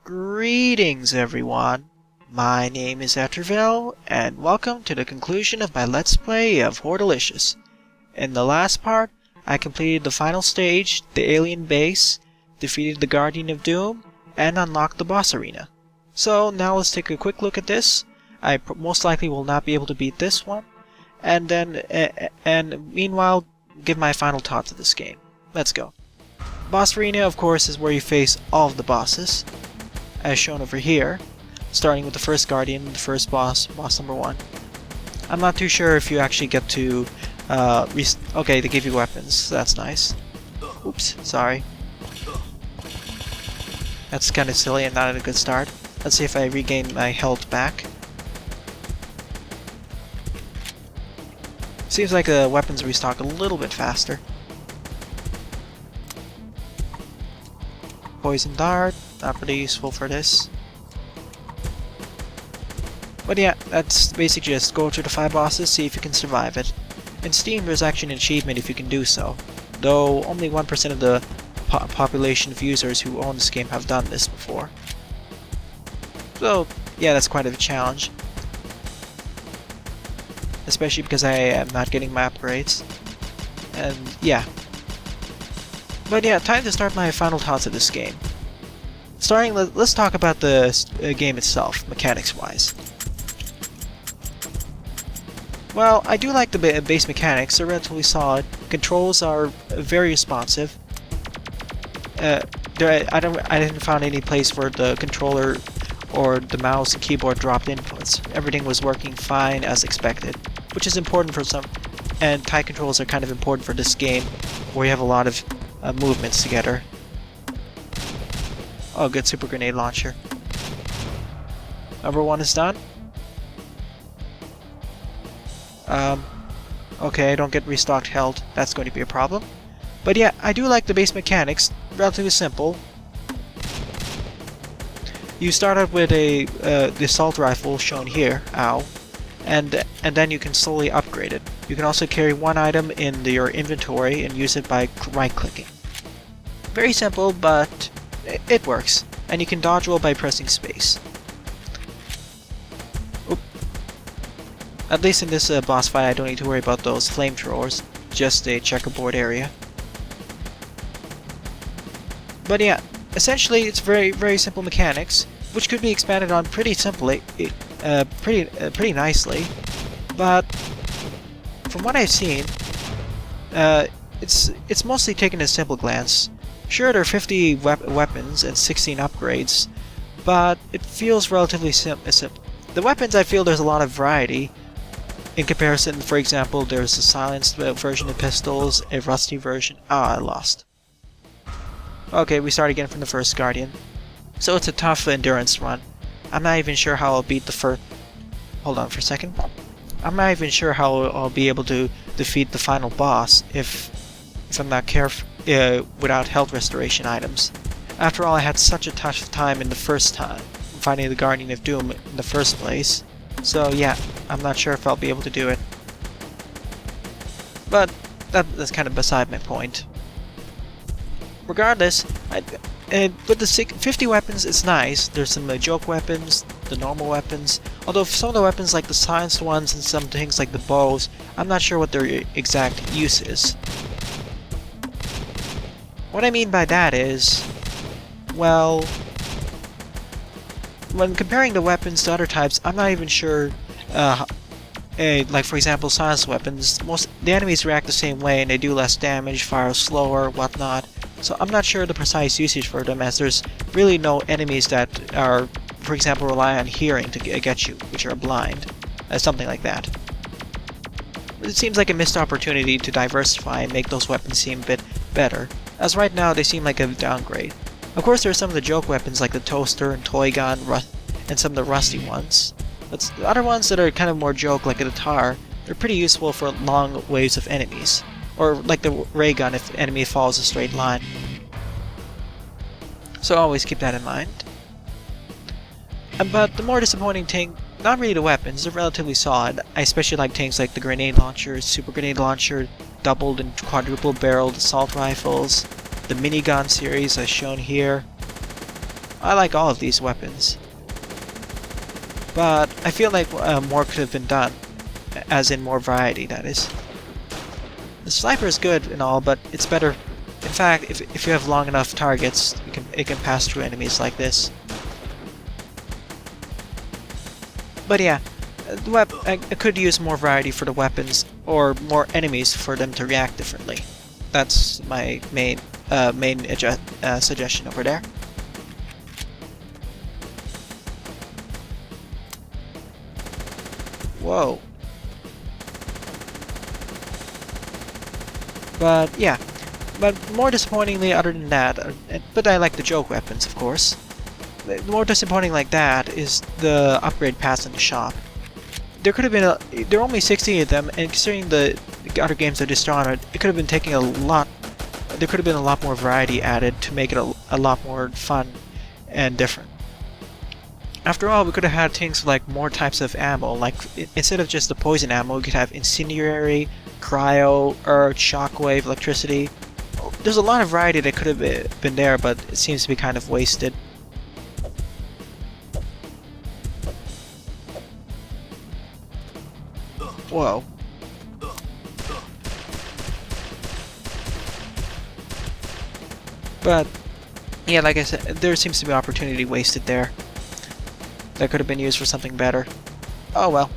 Greetings everyone, my name is Etterville, and welcome to the conclusion of my Let's Play of Hordelicious. In the last part, I completed the final stage, the alien base, defeated the Guardian of Doom, and unlocked the boss arena. So now let's take a quick look at this. I most likely will not be able to beat this one, and meanwhile give my final thoughts of this game. Let's go. Boss arena, of course, is where you face all of the bosses, as shown over here, starting with the first Guardian, the first boss, boss number 1. I'm not too sure if you actually get to, okay, they give you weapons, so that's nice. Oops, sorry. That's kind of silly and not a good start. Let's see if I regain my health back. Seems like the weapons restock a little bit faster. Poison dart, not really useful for this. But yeah, that's basically just go through the 5 bosses, see if you can survive it. In Steam there's actually an achievement if you can do so, though only 1% of the population of users who own this game have done this before. So yeah, that's quite a challenge. Especially because I am not getting my upgrades. And yeah. But yeah, time to start my final thoughts of this game. Let's talk about the game itself, mechanics-wise. Well, I do like the base mechanics, they're relatively solid. Controls are very responsive. I didn't find any place where the controller or the mouse and keyboard dropped inputs. Everything was working fine as expected, which is important for some, and tight controls are kind of important for this game, where you have a lot of movements together. Oh, good super grenade launcher. Number 1 is done. Okay, I don't get restocked health. That's going to be a problem. But yeah, I do like the base mechanics. Relatively simple. You start out with the assault rifle shown here, ow, and then you can slowly upgrade it. You can also carry one item in your inventory and use it by right-clicking. Very simple, but it works, and you can dodge roll by pressing space. Oop. At least in this boss fight, I don't need to worry about those flamethrowers, just a checkerboard area. But yeah, essentially it's very simple mechanics, which could be expanded on pretty simply, pretty nicely. But from what I've seen, it's mostly taken at a simple glance. Sure, there are 50 weapons and 16 upgrades, but it feels relatively simple. The weapons, I feel there's a lot of variety. In comparison, for example, there's a silenced version of pistols, a rusty version. Ah, I lost. Okay, we start again from the first Guardian. So it's a tough endurance run. I'm not even sure how I'll beat the first... Hold on for a second. I'm not even sure how I'll be able to defeat the final boss if I'm not careful without health restoration items. After all, I had such a tough time in the first time finding the Guardian of Doom in the first place. So yeah, I'm not sure if I'll be able to do it. But that's kind of beside my point. Regardless, with the 50 weapons, it's nice. There's some joke weapons, the normal weapons. Although some of the weapons, like the silenced ones and some things like the bows, I'm not sure what their exact use is. What I mean by that is, well, when comparing the weapons to other types, I'm not even sure. Like for example, silenced weapons, the enemies react the same way and they do less damage, fire slower, whatnot. So I'm not sure the precise usage for them, as there's really no enemies that are, for example, rely on hearing to get you, which are blind, something like that. It seems like a missed opportunity to diversify and make those weapons seem a bit better, as right now they seem like a downgrade. Of course, there are some of the joke weapons like the toaster and toy gun, and some of the rusty ones. But the other ones that are kind of more joke, like a guitar, they're pretty useful for long waves of enemies. Or like the ray gun if the enemy follows a straight line. So always keep that in mind. But the more disappointing thing, not really the weapons, they're relatively solid. I especially like things like the grenade launcher, super grenade launcher, doubled and quadruple barreled assault rifles, the minigun series as shown here. I like all of these weapons. But I feel like more could have been done, as in more variety, that is. The sniper is good and all, but it's better. In fact, if you have long enough targets, it can pass through enemies like this. But yeah, I could use more variety for the weapons, or more enemies for them to react differently. That's my main suggestion over there. Whoa. But yeah, but more disappointingly, other than that, but I like the joke weapons, of course. More disappointing like that is the upgrade paths in the shop. There could have been there are only 60 of them, and considering the other games are Dishonored, it could have been taking a lot. There could have been a lot more variety added to make it a lot more fun and different. After all, we could have had things like more types of ammo, like instead of just the poison ammo, we could have incendiary, cryo, earth, shockwave, electricity. There's a lot of variety that could have been there, but it seems to be kind of wasted. Whoa. But yeah, like I said, there seems to be opportunity wasted there. That could have been used for something better. Oh well.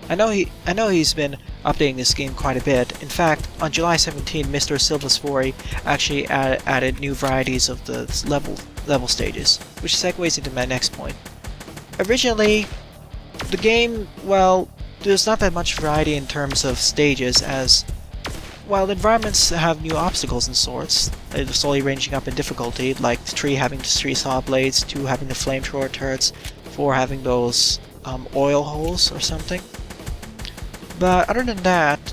I know he's been updating this game quite a bit. In fact, on July 17, Mr. Silvasvouri actually added new varieties of the level stages, which segues into my next point. Originally, the game, well, there's not that much variety in terms of stages, as while the environments have new obstacles and sorts, slowly ranging up in difficulty, like 3 having the 3 saw blades, 2 having the flamethrower turrets, 4 having those oil holes or something. But other than that,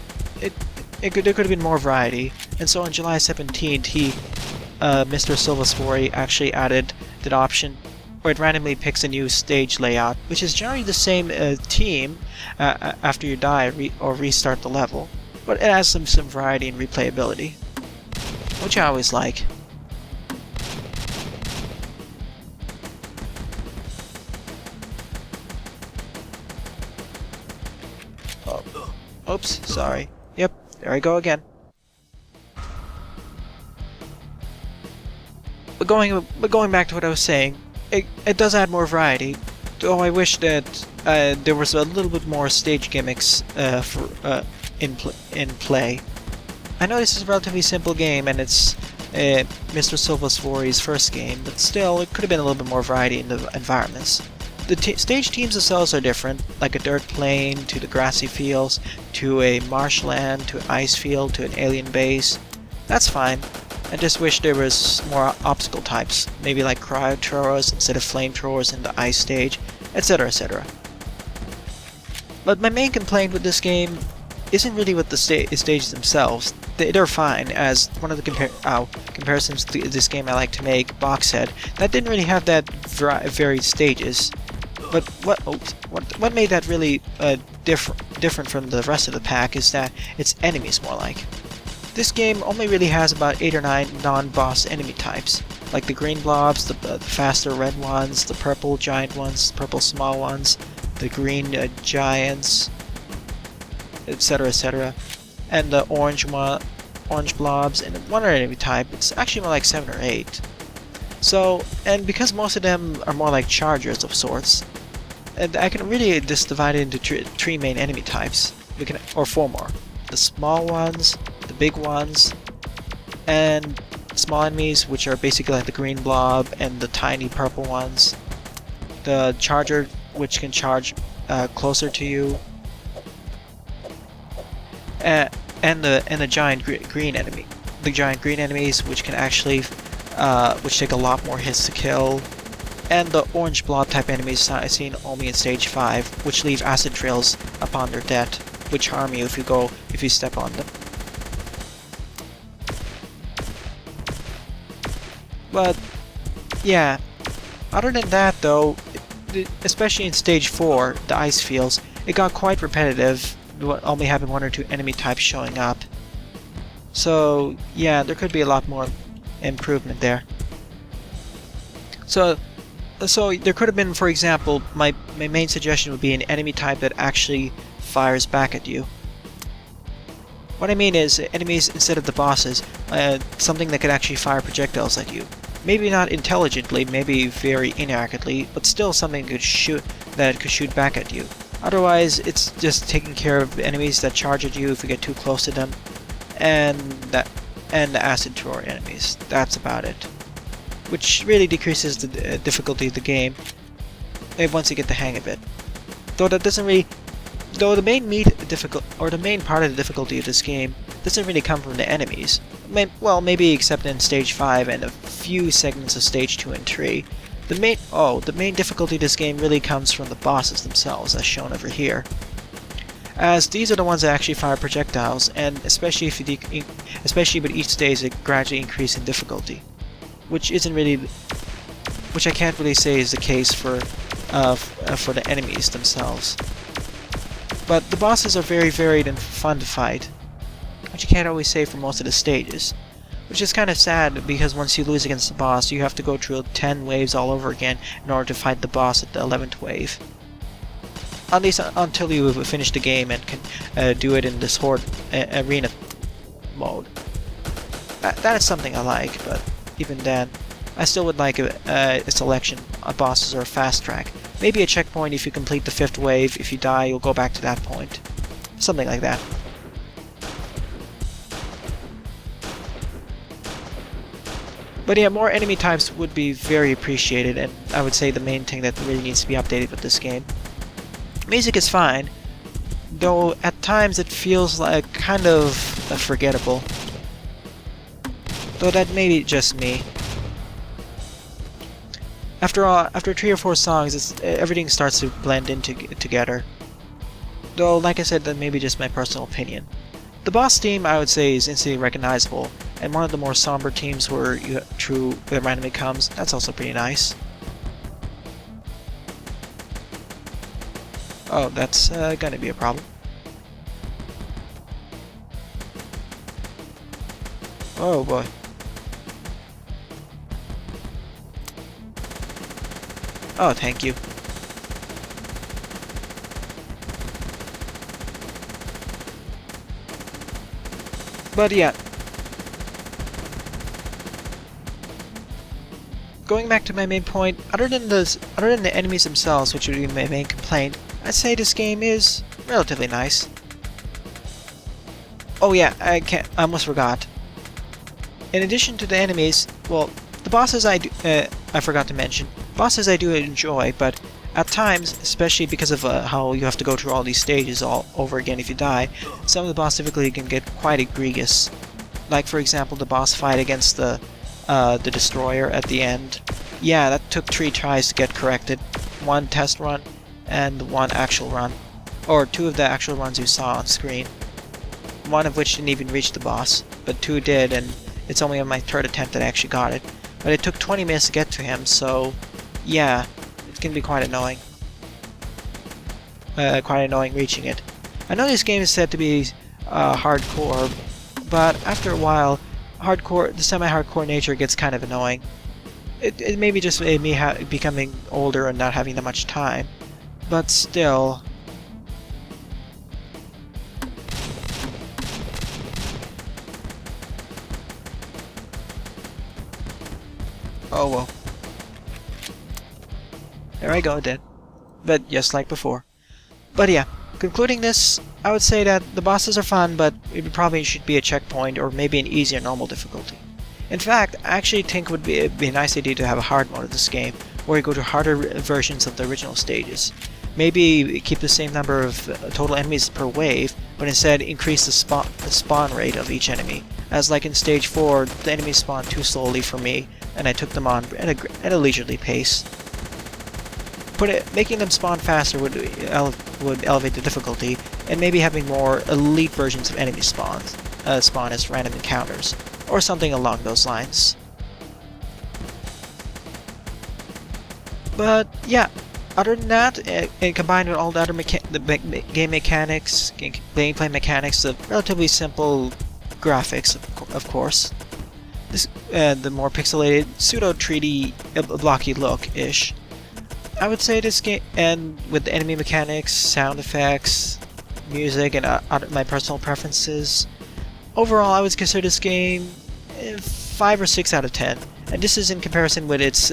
there could have been more variety, and so on July 17th, Mr. Silvasvouri actually added that option where it randomly picks a new stage layout, which is generally the same team after you die or restart the level, but it adds some variety and replayability, which I always like. Oh. Oops, sorry. Yep, there I go again. But going back to what I was saying, it does add more variety, though I wish that there was a little bit more stage gimmicks in play. I know this is a relatively simple game, and it's Mr. Silvasvouri's first game, but still, it could have been a little bit more variety in the environments. The stage teams themselves are different, like a dirt plain, to the grassy fields, to a marshland, to an ice field, to an alien base. That's fine. I just wish there was more obstacle types, maybe like cryo throwers instead of flamethrowers in the ice stage, etc, etc. But my main complaint with this game isn't really with the stages themselves. They're fine, as one of the comparisons to this game I like to make, Boxhead, that didn't really have that varied stages. But what made that really different from the rest of the pack is that its enemies more like. This game only really has about 8 or 9 non-boss enemy types, like the green blobs, the faster red ones, the purple giant ones, purple small ones, the green giants, etc, etc, and the orange blobs, and one other enemy type. It's actually more like 7 or 8. So, and because most of them are more like chargers of sorts, and I can really just divide it into 3 main enemy types, or 4 more. The small ones, the big ones, and small enemies, which are basically like the green blob and the tiny purple ones. The charger, which can charge closer to you, and the giant green enemy. The giant green enemies, which can actually, which take a lot more hits to kill, and the orange blob type enemies I've seen only in stage 5, which leave acid trails upon their death, which harm you if you step on them. But yeah, other than that though, especially in stage 4, the ice fields, it got quite repetitive, only having 1 or 2 enemy types showing up. So yeah, there could be a lot more improvement there. So So there could have been, for example, my main suggestion would be an enemy type that actually fires back at you. What I mean is, enemies instead of the bosses, something that could actually fire projectiles at you. Maybe not intelligently, maybe very inaccurately, but still something that could shoot back at you. Otherwise, it's just taking care of enemies that charge at you if you get too close to them, and the acid thrower enemies. That's about it. Which really decreases the difficulty of the game once you get the hang of it. Though that doesn't really, though the main the main part of the difficulty of this game doesn't really come from the enemies. Well, maybe except in stage 5 and a few segments of stage 2 and 3. The main difficulty of this game really comes from the bosses themselves, as shown over here. As these are the ones that actually fire projectiles, and especially with each stage they gradually increase in difficulty. Which I can't really say is the case for the enemies themselves. But the bosses are very varied and fun to fight, which you can't always say for most of the stages. Which is kind of sad, because once you lose against the boss, you have to go through 10 waves all over again in order to fight the boss at the 11th wave. At least until you finish the game and can do it in this arena mode. That is something I like, but even then, I still would like a selection of bosses or a fast track. Maybe a checkpoint if you complete the 5th wave. If you die, you'll go back to that point. Something like that. But yeah, more enemy types would be very appreciated, and I would say the main thing that really needs to be updated with this game. Music is fine, though at times it feels like kind of forgettable. Though that may be just me. After 3 or 4 songs, everything starts to blend in together. Though, like I said, that may be just my personal opinion. The boss theme, I would say, is instantly recognizable, and one of the more somber themes where it randomly comes. That's also pretty nice. Oh, that's gonna be a problem. Oh boy. Oh, thank you. But yeah. Going back to my main point, other than the enemies themselves, which would be my main complaint, I'd say this game is relatively nice. Oh yeah, I almost forgot. In addition to the enemies, well, the bosses I forgot to mention. Bosses I do enjoy, but at times, especially because of how you have to go through all these stages all over again if you die, some of the boss difficulty can get quite egregious. Like for example, the boss fight against the destroyer at the end. Yeah, that took 3 tries to get corrected. 1 test run and 1 actual run. Or 2 of the actual runs you saw on screen. 1 of which didn't even reach the boss, but 2 did, and it's only on my 3rd attempt that I actually got it. But it took 20 minutes to get to him, so yeah, it can be quite annoying. Quite annoying reaching it. I know this game is said to be hardcore, but after a while, the semi-hardcore nature gets kind of annoying. It may be just me becoming older and not having that much time, but still. Oh well. There I go, dead. But just like before. But yeah, concluding this, I would say that the bosses are fun, but it probably should be a checkpoint or maybe an easier normal difficulty. In fact, I actually think it would be a nice idea to have a hard mode of this game, where you go to harder versions of the original stages. Maybe keep the same number of total enemies per wave, but instead increase the spawn rate of each enemy. As like in stage 4, the enemies spawned too slowly for me, and I took them on at a leisurely pace. Making them spawn faster would elevate the difficulty, and maybe having more elite versions of enemy spawn as random encounters, or something along those lines. But yeah, other than that, and combined with all the other game mechanics, gameplay mechanics, the relatively simple graphics, of course, the more pixelated, pseudo 3D blocky look-ish, I would say this game, and with the enemy mechanics, sound effects, music, and my personal preferences, overall I would consider this game 5 or 6 out of 10. And this is in comparison with its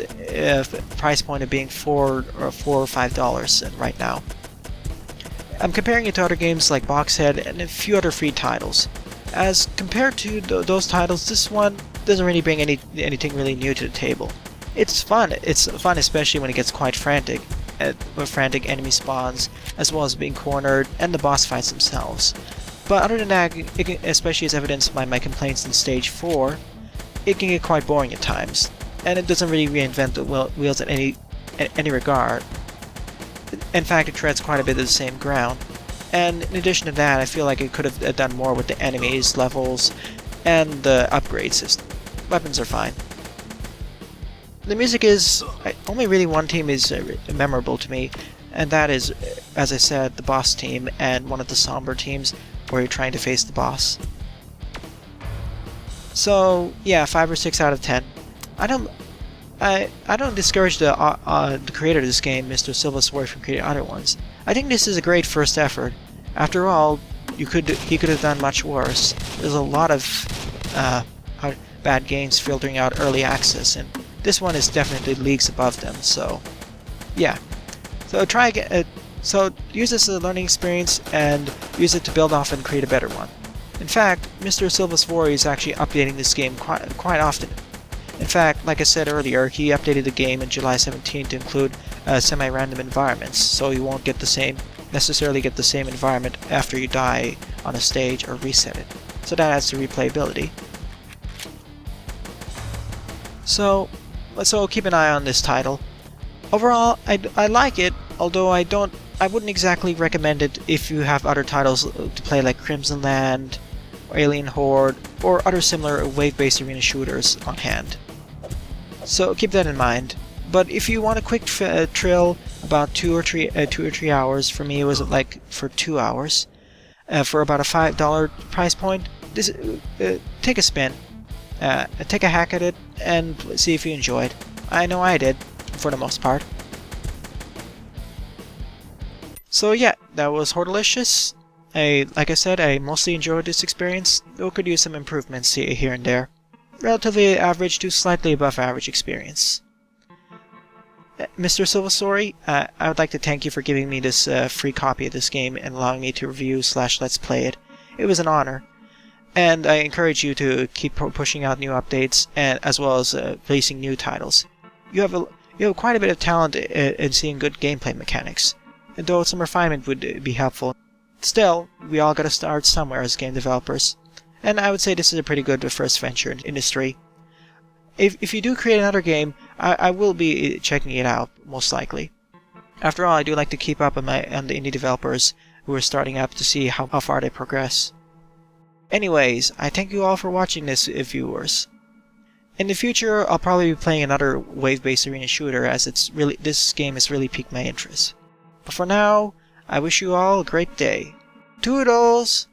price point of being $4 or $5 right now. I'm comparing it to other games like Boxhead and a few other free titles. As compared to those titles, this one doesn't really bring anything really new to the table. It's fun. It's fun especially when it gets quite frantic, with frantic enemy spawns, as well as being cornered, and the boss fights themselves. But other than that, especially as evidenced by my complaints in Stage 4, it can get quite boring at times, and it doesn't really reinvent the wheels in any regard. In fact, it treads quite a bit of the same ground. And in addition to that, I feel like it could have done more with the enemies, levels, and the upgrade system. Weapons are fine. The music is... only really one team is memorable to me, and that is, as I said, the boss team and one of the somber teams where you're trying to face the boss. So yeah, 5 or 6 out of 10. I don't discourage the creator of this game, Mr. Silvasvouri, from creating other ones. I think this is a great first effort. After all, he could have done much worse. There's a lot of bad games filtering out early access, and this one is definitely leagues above them. So yeah, so try again. So use this as a learning experience and use it to build off and create a better one. In fact, Mr. Silvasvouri is actually updating this game quite often. In fact, like I said earlier, he updated the game in July 17 to include semi-random environments, so you won't necessarily get the same environment after you die on a stage or reset it. So that adds to replayability. So keep an eye on this title. Overall, I like it, although I wouldn't exactly recommend it if you have other titles to play like Crimson Land, or Alien Horde, or other similar wave-based arena shooters on hand. So keep that in mind. But if you want a quick thrill, about 2 or 3 hours, for me it was like for 2 hours, for about a $5 price point, this take a spin, take a hack at it, and see if you enjoy it. I know I did, for the most part. So yeah, that was Hordelicious. Like I said, I mostly enjoyed this experience, though could use some improvements here and there. Relatively average to slightly above average experience. Mr. Silvasvouri, I would like to thank you for giving me this free copy of this game and allowing me to review / let's play it. It was an honor. And I encourage you to keep pushing out new updates, and as well as releasing new titles. You have quite a bit of talent in seeing good gameplay mechanics, and though some refinement would be helpful. Still, we all gotta start somewhere as game developers, and I would say this is a pretty good first venture in the industry. If you do create another game, I will be checking it out, most likely. After all, I do like to keep up on the indie developers who are starting up to see how far they progress. Anyways, I thank you all for watching this, viewers. In the future, I'll probably be playing another wave-based arena shooter, as this game has really piqued my interest. But for now, I wish you all a great day. Toodles!